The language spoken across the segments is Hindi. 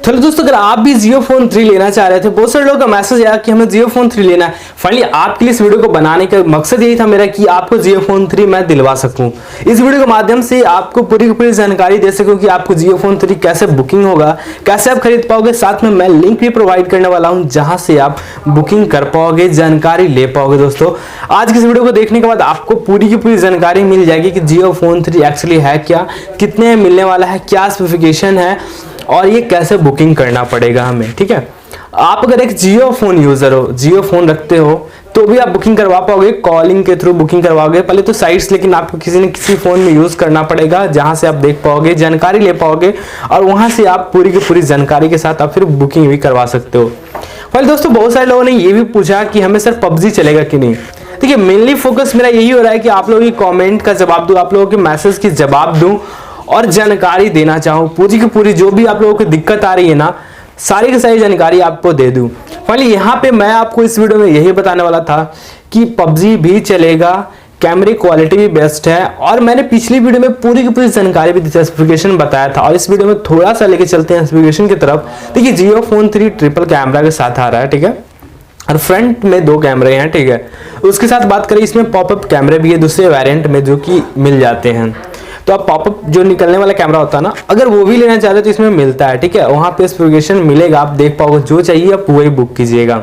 चलो दोस्तों, अगर आप भी JioPhone 3 लेना चाह रहे थे, बहुत सारे लोगों का मैसेज आया कि हमें JioPhone 3 लेना है। फाइनली आपके लिए इस वीडियो को बनाने का मकसद यही था मेरा कि आपको JioPhone 3 मैं दिलवा सकूं। इस वीडियो के माध्यम से आपको पूरी की पूरी जानकारी दे सकूं कि आपको JioPhone 3 कैसे बुकिंग होगा, कैसे आप खरीद पाओगे। साथ में मैं लिंक भी प्रोवाइड करने वाला हूं जहां से आप बुकिंग कर पाओगे, जानकारी ले पाओगे। दोस्तों, आज की इस वीडियो को देखने के बाद आपको पूरी की पूरी जानकारी मिल जाएगी कि JioPhone 3 एक्चुअली है क्या, कितने में मिलने वाला है, क्या स्पेसिफिकेशन है और ये कैसे बुकिंग करना पड़ेगा हमें। ठीक है, आप अगर एक जियो फोन यूजर हो, जियो फोन रखते हो, तो भी आप बुकिंग करवा पाओगे, कॉलिंग के थ्रू बुकिंग करवाओगे। पहले तो साइट्स, लेकिन आपको किसी न किसी फोन में यूज करना पड़ेगा जहां से आप देख पाओगे, जानकारी ले पाओगे और वहां से आप पूरी की पूरी जानकारी के साथ आप फिर बुकिंग भी करवा सकते हो। पहले दोस्तों, बहुत सारे लोगों ने ये भी पूछा कि हमें सर पबजी चलेगा कि नहीं। देखिए, मेनली फोकस मेरा यही हो रहा है कि आप लोगों की कॉमेंट का जवाब दूं, आप लोगों के मैसेज की जवाब दूं और जानकारी देना चाहूँ पूरी की पूरी। जो भी आप लोगों को दिक्कत आ रही है ना, सारी की सारी जानकारी आपको दे दूं। फाइनली यहाँ पे मैं आपको इस वीडियो में यही बताने वाला था कि पबजी भी चलेगा, कैमरे क्वालिटी भी बेस्ट है और मैंने पिछली वीडियो में पूरी की पूरी जानकारी भी स्पेसिफिकेशन बताया था और इस वीडियो में थोड़ा सा लेके चलते हैं स्पेसिफिकेशन की तरफ। देखिए, JioPhone 3 ट्रिपल कैमरा के साथ आ रहा है, ठीक है, और फ्रंट में 2 कैमरे हैं, ठीक है। उसके साथ बात करें, इसमें पॉपअप कैमरे भी है दूसरे वेरिएंट में जो कि मिल जाते हैं। तो आप पॉपअप जो निकलने वाला कैमरा होता है ना, अगर वो भी लेना चाहते हो तो इसमें मिलता है, ठीक है। वहां पे स्पेसिफिकेशन मिलेगा, आप देख पाओगे, जो चाहिए आप वही बुक कीजिएगा।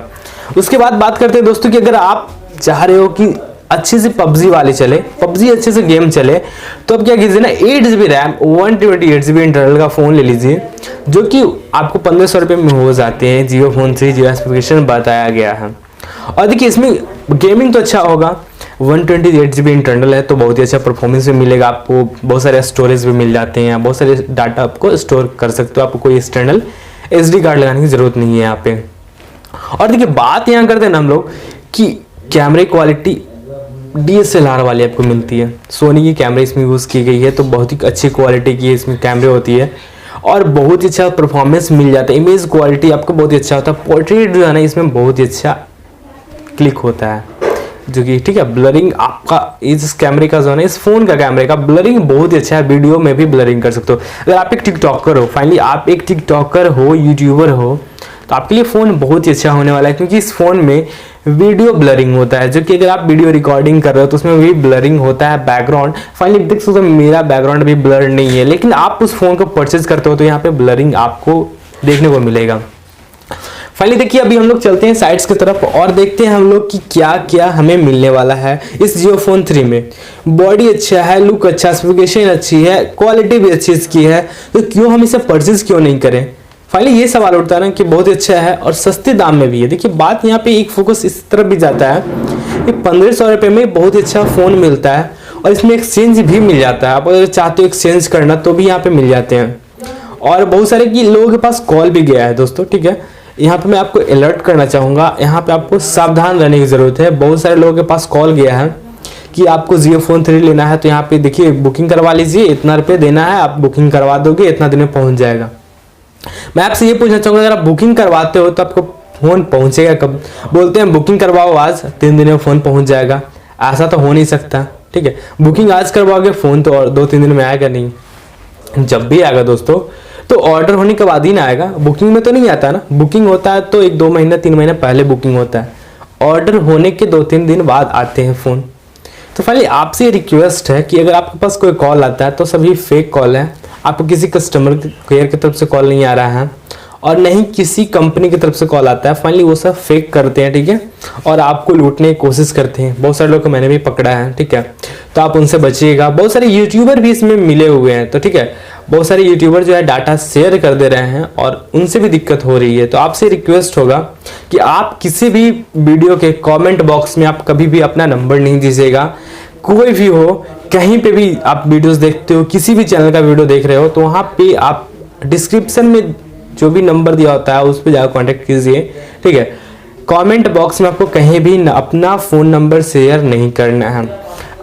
उसके बाद बात करते हैं दोस्तों कि अगर आप चाह रहे हो कि अच्छे से पबजी वाले चले, पबजी अच्छे से गेम चले, तो अब क्या कीजिए ना, 8GB रैम 128GB इंटरनल का फोन ले लीजिए जो कि आपको 1500 रुपये में हो जाते हैं। JioPhone 3 जो स्पेसिफिकेशन बताया गया है। और देखिए, इसमें गेमिंग तो अच्छा होगा, 128GB इंटरनल है तो बहुत ही अच्छा परफॉर्मेंस भी मिलेगा आपको, बहुत सारे स्टोरेज भी मिल जाते हैं, बहुत सारे डाटा आपको स्टोर कर सकते हो, आपको कोई एक्सटर्नल SD कार्ड लगाने की जरूरत नहीं है यहाँ पे। और देखिए, बात यहाँ करते हैं ना हम लोग कि कैमरे क्वालिटी DSLR वाली आपको मिलती है। सोनी की कैमरे इसमें यूज़ की गई है तो बहुत ही अच्छी क्वालिटी की इसमें कैमरे होती है और बहुत ही अच्छा परफॉर्मेंस मिल जाता है। इमेज क्वालिटी आपको बहुत ही अच्छा होता है, पोर्ट्रेट जो है ना इसमें बहुत ही अच्छा क्लिक होता है, जो कि ठीक है। ब्लरिंग आपका इस कैमरे का जो है, इस फोन का कैमरे का ब्लरिंग बहुत ही अच्छा है, वीडियो में भी ब्लरिंग कर सकते हो। अगर आप एक टिकटॉकर हो, फाइनली आप एक टिकटॉकर हो, यूट्यूबर हो, तो आपके लिए फ़ोन बहुत ही अच्छा होने वाला है क्योंकि इस फ़ोन में वीडियो ब्लरिंग होता है, जो कि अगर आप वीडियो रिकॉर्डिंग कर रहे हो तो उसमें भी ब्लरिंग होता है बैकग्राउंड। फाइनली देख सकते हो मेरा बैकग्राउंड भी ब्लर नहीं है, लेकिन आप उस फ़ोन को परचेज करते हो तो यहाँ पे ब्लरिंग आपको देखने को मिलेगा। फाइनली देखिए, अभी हम लोग चलते हैं साइट्स की तरफ और देखते हैं हम लोग कि क्या क्या हमें मिलने वाला है इस JioPhone 3 में। बॉडी अच्छा है, लुक अच्छा, स्पेसिफिकेशन अच्छी है, क्वालिटी भी अच्छी इसकी है, तो क्यों हम इसे परचेज क्यों नहीं करें। फाइनली ये सवाल उठता है ना कि बहुत अच्छा है और सस्ते दाम में भी है। देखिए, बात यहाँ पे एक फोकस इस तरफ भी जाता है कि 1500 रुपये में बहुत ही अच्छा फ़ोन मिलता है और इसमें एक्सचेंज भी मिल जाता है। आप अगर चाहते हो एक्सचेंज करना तो भी यहाँ पे मिल जाते हैं और बहुत सारे की लोगों के पास कॉल भी गया है दोस्तों, ठीक है। यहाँ पे मैं आपको अलर्ट करना चाहूँगा, यहाँ पे आपको सावधान रहने की ज़रूरत है। बहुत सारे लोगों के पास कॉल गया है कि आपको JioPhone 3 लेना है, तो यहाँ पे देखिए बुकिंग करवा लीजिए, इतना रुपये देना है, आप बुकिंग करवा दोगे, इतना दिन में पहुँच जाएगा। मैं आपसे ये पूछना चाहूँगा, अगर आप बुकिंग करवाते हो तो आपको फ़ोन पहुँचेगा कब। बोलते हैं बुकिंग करवाओ आज, 3 दिन में फ़ोन पहुँच जाएगा, ऐसा तो हो नहीं सकता, ठीक है। बुकिंग आज करवाओगे, फ़ोन तो और 2-3 दिन में आएगा नहीं। जब भी आएगा दोस्तों तो ऑर्डर होने के बाद ही ना आएगा, बुकिंग में तो नहीं आता ना। बुकिंग होता है तो 1-2 महीना 3 महीने पहले बुकिंग होता है, ऑर्डर होने के 2-3 दिन बाद आते हैं फ़ोन। तो फाइनली आपसे रिक्वेस्ट है कि अगर आपके पास कोई कॉल आता है तो सभी फेक कॉल है, आपको किसी कस्टमर केयर की तरफ से कॉल नहीं आ रहा है और नहीं किसी कंपनी की तरफ से कॉल आता है। फाइनली वो सब फेक करते हैं, ठीक है, और आपको लूटने की कोशिश करते हैं। बहुत सारे लोग को मैंने भी पकड़ा है, ठीक है, तो आप उनसे बचिएगा। बहुत सारे यूट्यूबर भी इसमें मिले हुए हैं, तो ठीक है, बहुत सारे यूट्यूबर जो है डाटा शेयर कर दे रहे हैं और उनसे भी दिक्कत हो रही है। तो आपसे रिक्वेस्ट होगा कि आप किसी भी वीडियो के कमेंट बॉक्स में आप कभी भी अपना नंबर नहीं दीजिएगा। कोई भी हो, कहीं पे भी आप वीडियोस देखते हो, किसी भी चैनल का वीडियो देख रहे हो, तो वहाँ पे आप डिस्क्रिप्शन में जो भी नंबर दिया होता है उस पर जाकर कॉन्टेक्ट कीजिए, ठीक है। कमेंट बॉक्स में आपको कहीं भी अपना फ़ोन नंबर शेयर नहीं करना है।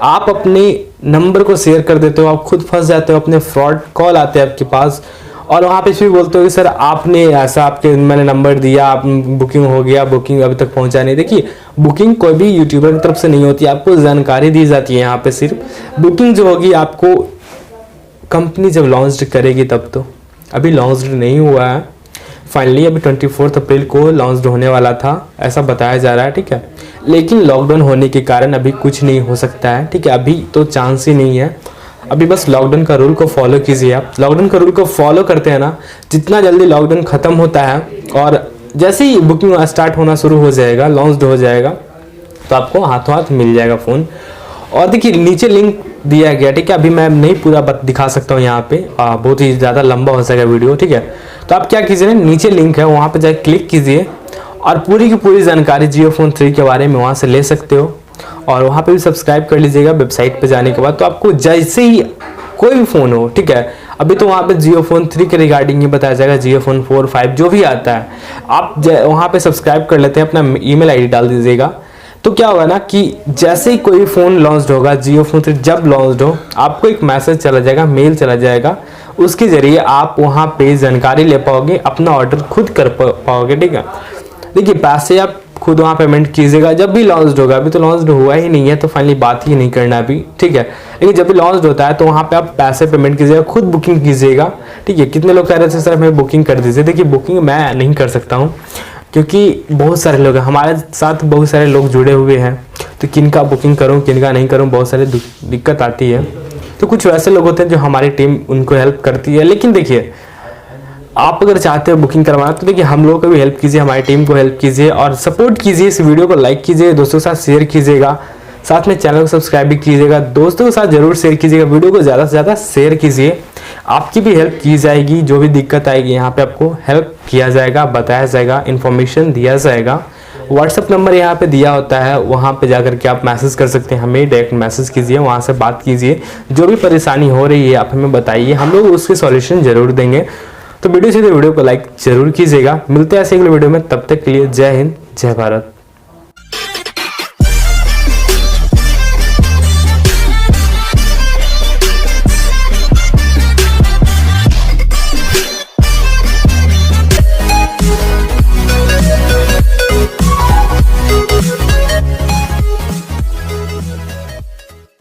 आप अपने नंबर को शेयर कर देते हो, आप खुद फंस जाते हो, अपने फ्रॉड कॉल आते हैं आपके पास और वहाँ पे फिर बोलते हो कि सर आपने ऐसा, आपके मैंने नंबर दिया, आप बुकिंग हो गया, बुकिंग अभी तक पहुँचा नहीं। देखिए, बुकिंग कोई भी यूट्यूबर की तरफ से नहीं होती, आपको जानकारी दी जाती है। यहाँ पे सिर्फ बुकिंग जो होगी आपको कंपनी जब लॉन्च करेगी तब, तो अभी लॉन्च नहीं हुआ है। फाइनली अभी 24 अप्रैल को लॉन्च होने वाला था, ऐसा बताया जा रहा है, ठीक है। लेकिन लॉकडाउन होने के कारण अभी कुछ नहीं हो सकता है, ठीक है। अभी तो चांस ही नहीं है। अभी बस लॉकडाउन का रूल को फॉलो कीजिए आप। लॉकडाउन का रूल को फॉलो करते हैं ना, जितना जल्दी लॉकडाउन ख़त्म होता है और जैसे ही बुकिंग स्टार्ट होना शुरू हो जाएगा, लॉन्च हो जाएगा, तो आपको हाथों हाथ मिल जाएगा फ़ोन। और देखिए नीचे लिंक दिया गया, ठीक है। अभी मैं नहीं पूरा दिखा सकता हूँ यहाँ पे, बहुत ही ज़्यादा लंबा हो सकेगा वीडियो, ठीक है। तो आप क्या कीजिए ना, नीचे लिंक है वहाँ पे जाकर क्लिक कीजिए और पूरी की पूरी जानकारी JioPhone 3 के बारे में वहाँ से ले सकते हो। और वहाँ पे भी सब्सक्राइब कर लीजिएगा वेबसाइट पे जाने के बाद। तो आपको जैसे ही कोई भी फ़ोन हो, ठीक है, अभी तो वहाँ पे JioPhone 3 के रिगार्डिंग ही बताया जाएगा, JioPhone 4, 5 जो भी आता है आप वहाँ पे सब्सक्राइब कर लेते हैं, अपना ईमेल आईडी डाल दीजिएगा। तो क्या होगा ना कि जैसे ही कोई फ़ोन लॉन्च होगा, JioPhone 3 जब लॉन्च हो, आपको एक मैसेज चला जाएगा, मेल चला जाएगा, उसके ज़रिए आप वहाँ पे जानकारी ले पाओगे, अपना ऑर्डर खुद कर पाओगे, ठीक है। देखिए पैसे आप खुद वहाँ पेमेंट कीजिएगा जब भी लॉन्च होगा। अभी तो लॉन्च हुआ ही नहीं है, तो फाइनली बात ही नहीं करना अभी, ठीक है। लेकिन जब भी लॉन्च होता है तो वहाँ पे आप पैसे पेमेंट कीजिएगा, खुद बुकिंग कीजिएगा, ठीक है। कितने लोग कह रहे थे सर हमें बुकिंग कर दीजिए। देखिए बुकिंग मैं नहीं कर सकता हूँ, क्योंकि बहुत सारे लोग हैं हमारे साथ, बहुत सारे लोग जुड़े हुए हैं, तो किनका बुकिंग करूं किनका नहीं करूं, बहुत सारी दिक्कत आती है। तो कुछ वैसे लोग होते हैं जो हमारी टीम उनको हेल्प करती है। लेकिन देखिए आप अगर चाहते हो बुकिंग करवाना, तो देखिए हम लोगों को भी हेल्प कीजिए, हमारी टीम को हेल्प कीजिए और सपोर्ट कीजिए। इस वीडियो को लाइक कीजिए, दोस्तों के साथ शेयर कीजिएगा, साथ में चैनल को सब्सक्राइब भी कीजिएगा, दोस्तों के साथ जरूर शेयर कीजिएगा, वीडियो को ज़्यादा से ज़्यादा शेयर कीजिए। आपकी भी हेल्प की जाएगी, जो भी दिक्कत आएगी यहाँ पे आपको हेल्प किया जाएगा, बताया जाएगा, इन्फॉर्मेशन दिया जाएगा। व्हाट्सअप नंबर यहाँ पे दिया होता है, वहाँ पे जाकर के आप मैसेज कर सकते हैं, हमें डायरेक्ट मैसेज कीजिए, वहाँ से बात कीजिए, जो भी परेशानी हो रही है आप हमें बताइए, हम लोग उसके सॉल्यूशन जरूर देंगे। तो वीडियो को लाइक जरूर कीजिएगा। मिलते हैं ऐसे अगले वीडियो में, तब तक के लिए जय हिंद, जय भारत।